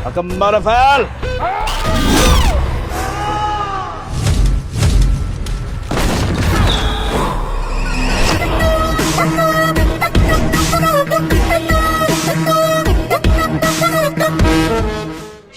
আকাম্মারে fail.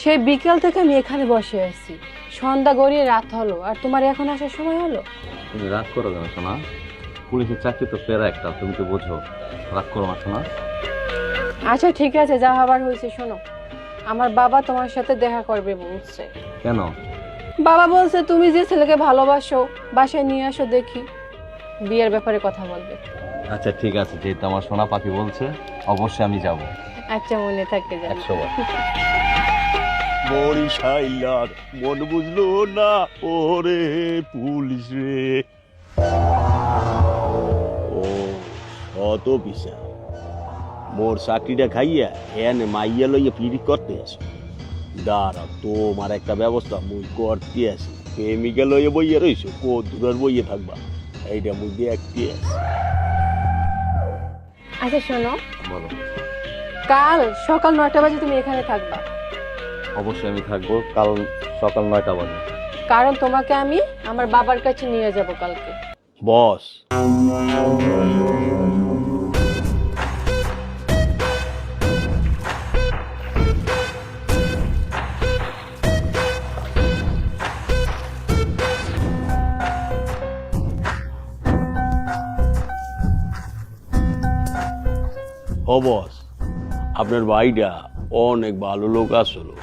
সেই বিকেল থেকে আমি এখানে বসে আছি, সন্ধ্যা গড়িয়ে রাত হলো, আর তোমার এখন আসার সময় হলো। তুমি রাগ করো কেন সোনা? পুলিশের চাকরি তো পেরা একটা, তুমি তো বোঝো। রাগ করো না সোনা। আচ্ছা ঠিক আছে, যা হবার হয়েছে। শোনো, আমার বাবা তোমার সাথে দেখা করবে বলছে। কেন? বাবা বলছে তুমি যে ছেলেকে ভালোবাসো বাসায় নিয়ে আসো, দেখি বিয়ের ব্যাপারে কথা বলবে। আচ্ছা ঠিক আছে, যেহেতু আমার সোনা পাখি বলছে অবশ্যই আমি যাব। আচ্ছা, মনে থাকে যেন। 100 বার। বরিশাইলার মন বুঝলো না ওরে পুলিশ রে। ও শত পিসা মোর চাকরিটা খাইয়া এনে মাইয়া লইয়া পিড়ি করতে আসে। দাঁড়া, তোমার একটা ব্যবস্থা মুই করতে আসি। প্রেমিকা লইয়া বইয়া রইছো, কদ্দুরের বইয়ে থাকবা, এইটা মুই দেখতে আসি। আচ্ছা শোনো, বলো। কাল সকাল 9টা বাজে তুমি এখানে থাকবা, অবশ্যই আমি থাকবো কাল সকাল 9টা বাজে। কারণ তোমাকে আমি আমার বাবার কাছে নিয়ে যাব কালকে। বস, ও বস, আপনার ভাইটা অনেক ভালো লোক আসলো,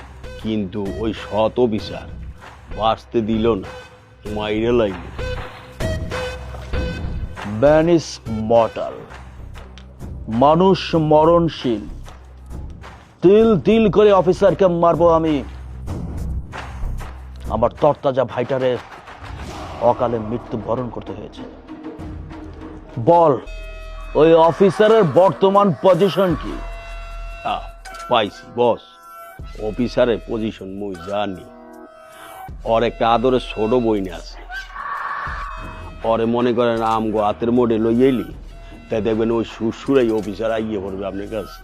কিন্তু ওই শত বিচার বাঁচতে দিল না, মাইরে লাগলো। ব্যানিস মর্টাল, মানুষ মরণশীল। তিল তিল করে অফিসারকে মারবো আমি। আমার তরতাজা ভাইটারে অকালে মৃত্যু বরণ করতে হয়েছে। বল, ওই অফিসারের বর্তমান পজিশন কি? পাইছি বস, অফিসারের পজিশন মুই জানি। ওর একটা আদরের ছোট বইনে আছে, ওরে মনে করেন আমগো হাতের মোড়ে লইয়াইলি, তাই দেখবেন ওই সুরসুরাই অফিসার আইয়ে পড়বে আপনার কাছে।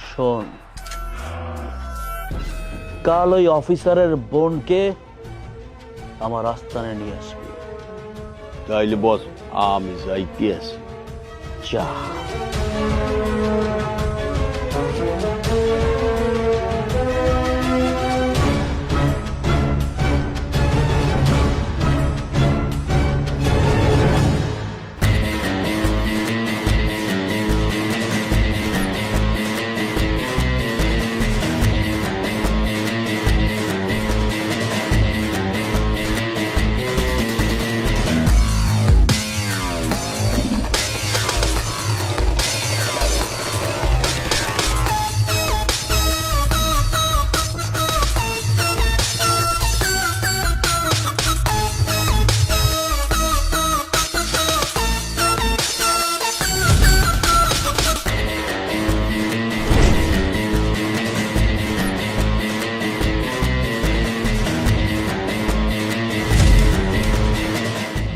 শোন, কাল ওই অফিসারের বোনকে আমার আস্তানে নিয়ে আসবি। তাইলে বস আমি যাইতে আছি। যা।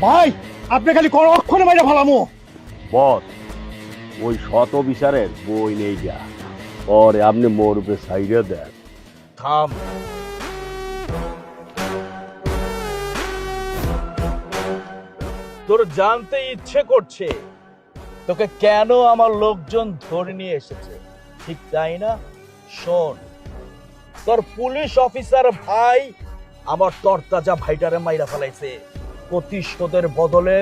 ভাই, আপনি খালি অক্ষণে বাইরে ভালামো। বস, ওই শত বিচারের বই নেই যা, পরে আপনি মোর উপরে সাইডে দেন। থাম। তোর জানতে ইচ্ছে করছে তোকে কেন আমার লোকজন ধরে নিয়ে এসেছে, ঠিক তাই না? শোন, তোর পুলিশ অফিসার ভাই আমার তরতাজা ভাইটারে মাইরা ফেলাইছে। প্রতিশোধের বদলে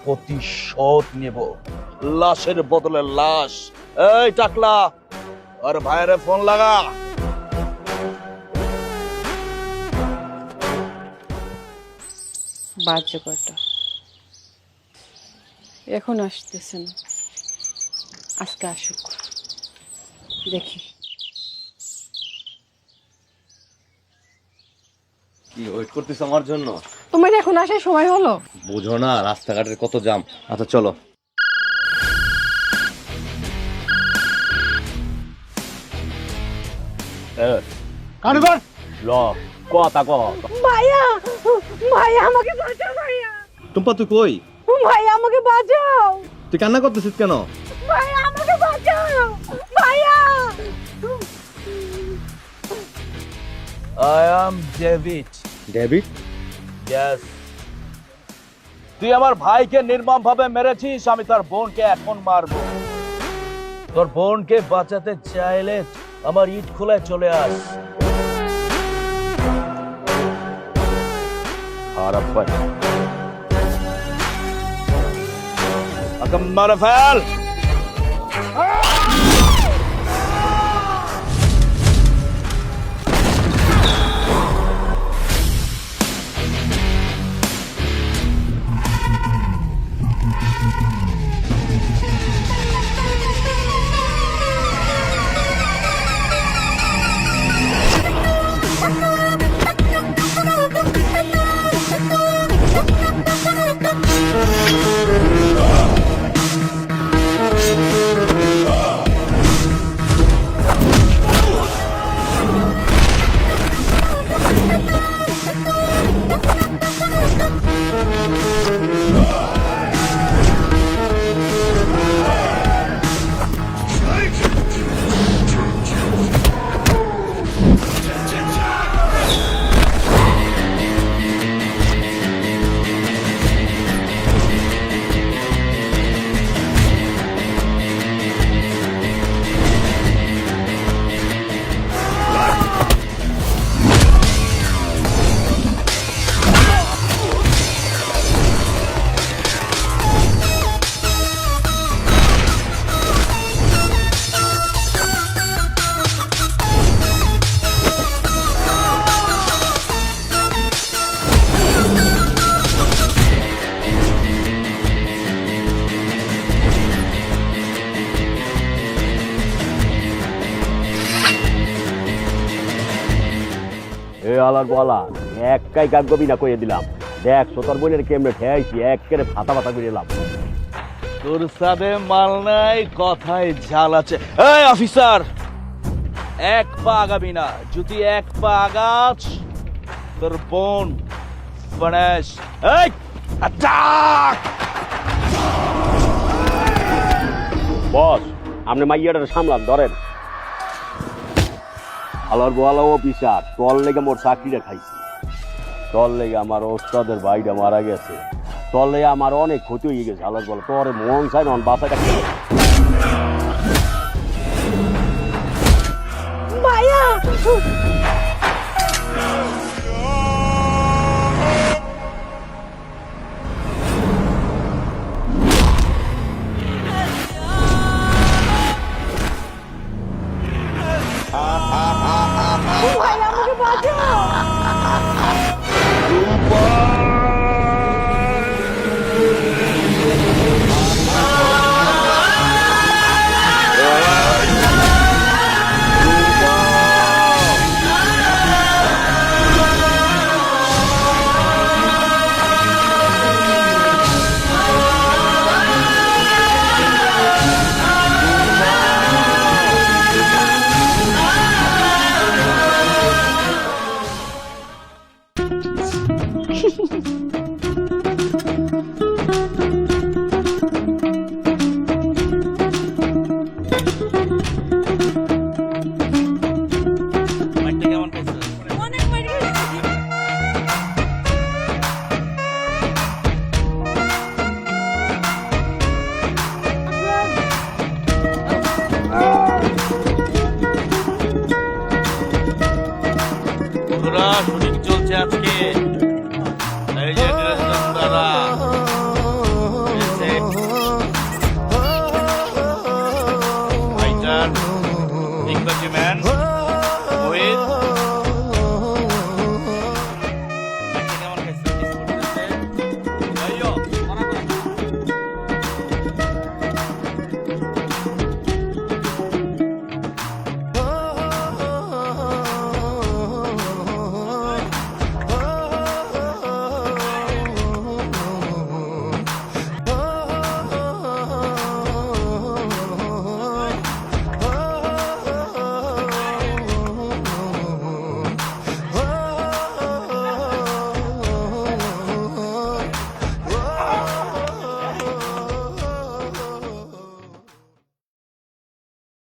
প্রতিশোধ নেব, লাশের বদলে লাশ। এই টাকলা, আর ভাইয়ের ফোন লাগা। বাজে কটা, এখন আসতেছেন, আজকে আসুক, দেখি। কি ওয়েট করতেছ আমার জন্য? তোমার এখন আসার সময় হলো? বুঝো না রাস্তাঘাটের কত জাম। আচ্ছা চলো। কানুবার ল কথা ক। ভাইয়া, ভাইয়া আমাকে বাঁচাও, ভাইয়া, টুম্পা তুই কই? ভাইয়া আমাকে বাঁচাও, তুই কান্না করতেছিস কেন? ভাইয়া আমাকে বাঁচাও, ভাইয়া। I am David. David? Yes. তুই আমার ভাইকে নির্মম ভাবে মেরেছিস, আমি তার বোনকে এখন মারবো। তোর বোনকে বাঁচাতে চাইলে আমার ইট খোলায় চলে আস। খারাপ ভাই, ওকে মারে ফেল। এ আলার বলা একটাই কাজ কবি না কইয়ে দিলাম। দেখ সোতার বোনের কেমনে ঠেয়াইছি, একেবারে ফাতা ফাতা করে এলাম। তোর সাথে মাল নাই, কথায় ঝাল আছে। এই অফিসার, এক পা আগাবি না। যদি এক পা আগাছ তোর বোন ফনেশ। এই অ্যাটাক! বস, আপনি মাইয়াটারে সামলান, ধরেন। আলার বলা অফিসার, তোর লেগে মোর চাকরিটা খাইছি, তোর লেগে আমার ওস্তাদের ভাইটা মারা গেছে, তোর লেগে আমার অনেক ক্ষতি হয়ে গেছে। আলার বলা তোরে মন চাই না বাসাটা ভাইয়া